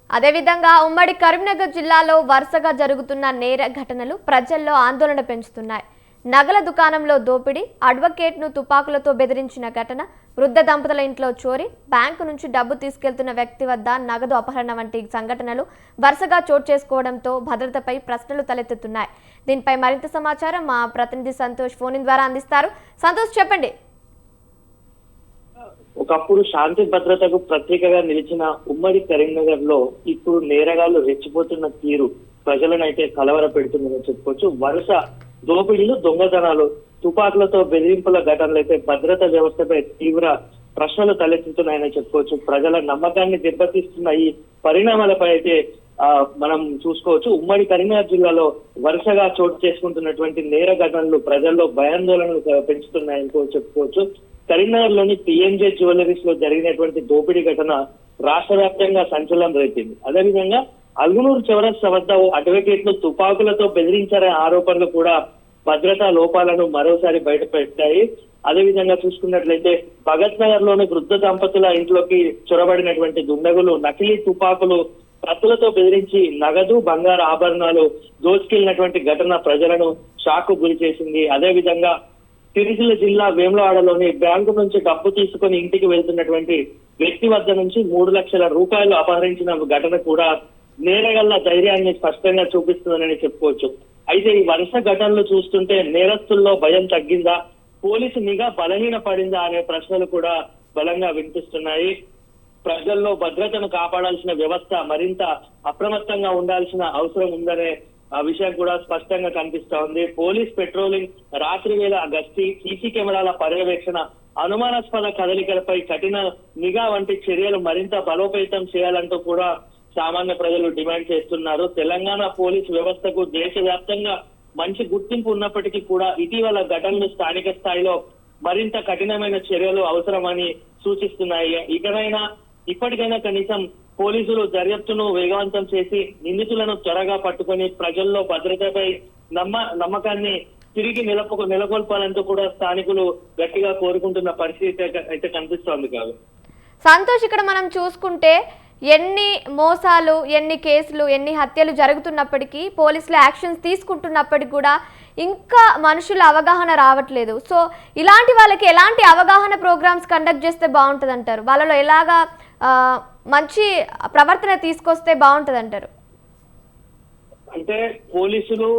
అదేవిధంగా ఉమ్మడి కరీంనగర్ జిల్లాలో వరుసగా జరుగుతున్న నేర ఘటనలు ప్రజల్లో ఆందోళన పెంచుతున్నాయి. నగల దుకాణంలో దోపిడీ, అడ్వకేట్ను తుపాకులతో బెదిరించిన ఘటన, వృద్ధ దంపతుల ఇంట్లో చోరీ, బ్యాంకు నుంచి డబ్బు తీసుకెళ్తున్న వ్యక్తి వద్ద నగదు అపహరణ వంటి సంఘటనలు వరుసగా చోటు చేసుకోవడంతో భద్రతపై ప్రశ్నలు తలెత్తుతున్నాయి. దీనిపై మరింత సమాచారం మా ప్రతినిధి సంతోష్ ఫోన్ ద్వారా అందిస్తారు. సంతోష్, చెప్పండి. ఒకప్పుడు శాంతి భద్రతకు ప్రత్యేకగా నిలిచిన ఉమ్మడి కరీంనగర్ లో ఇప్పుడు నేరగాళ్లు రెచ్చిపోతున్న తీరు ప్రజలనైతే కలవర పెడుతుందని చెప్పుకోవచ్చు. వరుస దోపిడీలు, దొంగతనాలు, తుపాకులతో బెదిరింపుల ఘటనలు అయితే భద్రతా వ్యవస్థపై తీవ్ర ప్రశ్నలు తలెత్తుతున్నాయని చెప్పుకోవచ్చు. ప్రజల నమ్మకాన్ని దెబ్బతీస్తున్న ఈ పరిణామాలపై అయితే మనం చూసుకోవచ్చు. ఉమ్మడి కరీంనగర్ జిల్లాలో వరుసగా చోటు చేసుకుంటున్నటువంటి నేర ఘటనలు ప్రజల్లో భయాందోళనలు పెంచుతున్నాయని చెప్పుకోవచ్చు. కరీంనగర్ లోని పిఎన్జే జ్యువెలరీస్ లో జరిగినటువంటి దోపిడీ ఘటన రాష్ట్ర వ్యాప్తంగా సంచలనం రేపింది. అదేవిధంగా అల్గునూరు చౌరస్తా వద్ద అడ్వకేట్లు తుపాకులతో బెదిరించారనే ఆరోపణలు కూడా భద్రతా లోపాలను మరోసారి బయటపెట్టాయి. అదేవిధంగా చూసుకున్నట్లయితే భగత్ నగర్ లోని వృద్ధ దంపతుల ఇంట్లోకి చొరబడినటువంటి దుండగులు నకిలీ తుపాకులు కత్తులతో బెదిరించి నగదు, బంగారు ఆభరణాలు దోచుకెళ్లినటువంటి ఘటన ప్రజలను షాక్ గురి చేసింది. అదేవిధంగా సిరిసిల్ల జిల్లా వేములవాడలోని బ్యాంకు నుంచి డబ్బు తీసుకుని ఇంటికి వెళ్తున్నటువంటి వ్యక్తి వద్ద నుంచి 3 లక్షల రూపాయలు అపహరించిన ఘటన కూడా నేరగల్ల ధైర్యాన్ని స్పష్టంగా చూపిస్తుందని చెప్పుకోవచ్చు. అయితే ఈ వరుస ఘటనలు చూస్తుంటే నేరస్తుల్లో భయం తగ్గిందా, పోలీసు నిఘా బలహీన పడిందా అనే ప్రశ్నలు కూడా బలంగా వినిపిస్తున్నాయి. ప్రజల్లో భద్రతను కాపాడాల్సిన వ్యవస్థ మరింత అప్రమత్తంగా ఉండాల్సిన అవసరం ఉందనే విషయం కూడా స్పష్టంగా కనిపిస్తా ఉంది. పోలీస్ పెట్రోలింగ్, రాత్రి వేళ గస్తీ, సీసీ కెమెరాల పర్యవేక్షణ, అనుమానాస్పద కదలికలపై కఠిన నిఘా వంటి చర్యలు మరింత బలోపేతం చేయాలంటూ కూడా సామాన్య ప్రజలు డిమాండ్ చేస్తున్నారు. తెలంగాణ పోలీసు వ్యవస్థకు దేశవ్యాప్తంగా మంచి గుర్తింపు ఉన్నప్పటికీ కూడా ఇటీవల ఘటనలు స్థానిక స్థాయిలో మరింత కఠినమైన చర్యలు అవసరమని సూచిస్తున్నాయి. ఇప్పటికైనా కనీసం పోలీసులు దర్యాప్తును వేగవంతం చేసి నిందితులను త్వరగా పట్టుకొని ప్రజల్లో భద్రతపై నమ్మకాన్ని తిరిగి నెలకొల్పాలంటూ కూడా స్థానికులు గట్టిగా కోరుకుంటున్న పరిస్థితి అయితే కనిపిస్తోంది కాదు. సంతోష్, ఇక్కడ మనం చూసుకుంటే ఎన్ని మోసాలు, ఎన్ని కేసులు, ఎన్ని హత్యలు జరుగుతున్నప్పటికీ పోలీసులు యాక్షన్స్ తీసుకుంటున్నప్పటికీ కూడా ఇంకా మనుషుల అవగాహన రావట్లేదు. సో ఇలాంటి వాళ్ళకి ఎలాంటి అవగాహన ప్రోగ్రామ్స్ కండక్ట్ చేస్తే బాగుంటుంది అంటారు? వాళ్ళలో ఎలాగా మంచి ప్రవర్తన తీసుకొస్తే బాగుంటుంది అంటారు? అంటే పోలీసులు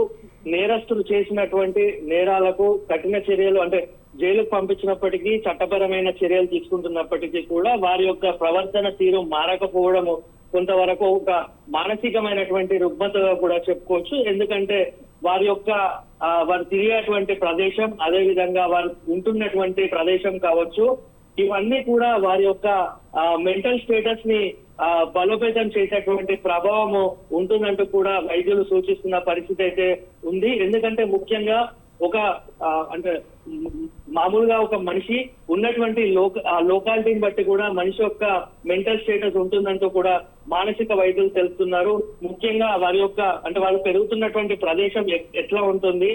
నేరస్తులు చేసినటువంటి నేరాలకు కఠిన చర్యలు, అంటే జైలుకు పంపించినప్పటికీ చట్టపరమైన చర్యలు తీసుకుంటున్నప్పటికీ కూడా వారి యొక్క ప్రవర్తన తీరు మారకపోవడము కొంతవరకు ఒక మానసికమైనటువంటి రుగ్మతగా కూడా చెప్పుకోవచ్చు. ఎందుకంటే వారు తిరిగేటువంటి ప్రదేశం, అదే విధంగా వారు ఉంటున్నటువంటి ప్రదేశం కావచ్చు, ఇవన్నీ కూడా వారి యొక్క మెంటల్ స్టేటస్ ని బలోపేతం చేసేటువంటి ప్రభావము ఉంటుందంటూ కూడా వైద్యులు సూచిస్తున్న పరిస్థితి అయితే ఉంది. ఎందుకంటే ముఖ్యంగా అంటే మామూలుగా ఒక మనిషి ఉన్నటువంటి లోకాలిటీని బట్టి కూడా మనిషి యొక్క మెంటల్ స్టేటస్ ఉంటుందంటూ కూడా మానసిక వైద్యులు తెలుస్తున్నారు. ముఖ్యంగా వాళ్ళు పెరుగుతున్నటువంటి ప్రదేశం ఎట్లా ఉంటుంది,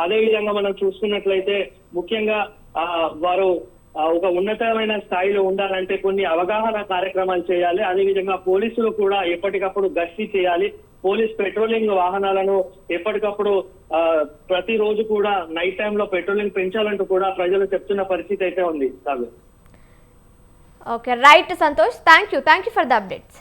అదే విధంగా మనం చూసుకున్నట్లయితే ముఖ్యంగా వారు ఒక ఉన్నతమైన స్థాయిలో ఉండాలంటే కొన్ని అవగాహన కార్యక్రమాలు చేయాలి. అదేవిధంగా పోలీసులు కూడా ఎప్పటికప్పుడు గస్తీ చేయాలి. పోలీస్ పెట్రోలింగ్ వాహనాలను ఎప్పటికప్పుడు ప్రతిరోజు కూడా నైట్ టైంలో పెట్రోలింగ్ పెంచాలంటూ కూడా ప్రజలు చెప్తున్న పరిస్థితి అయితే ఉంది. Okay, right Santosh, thank you for the updates.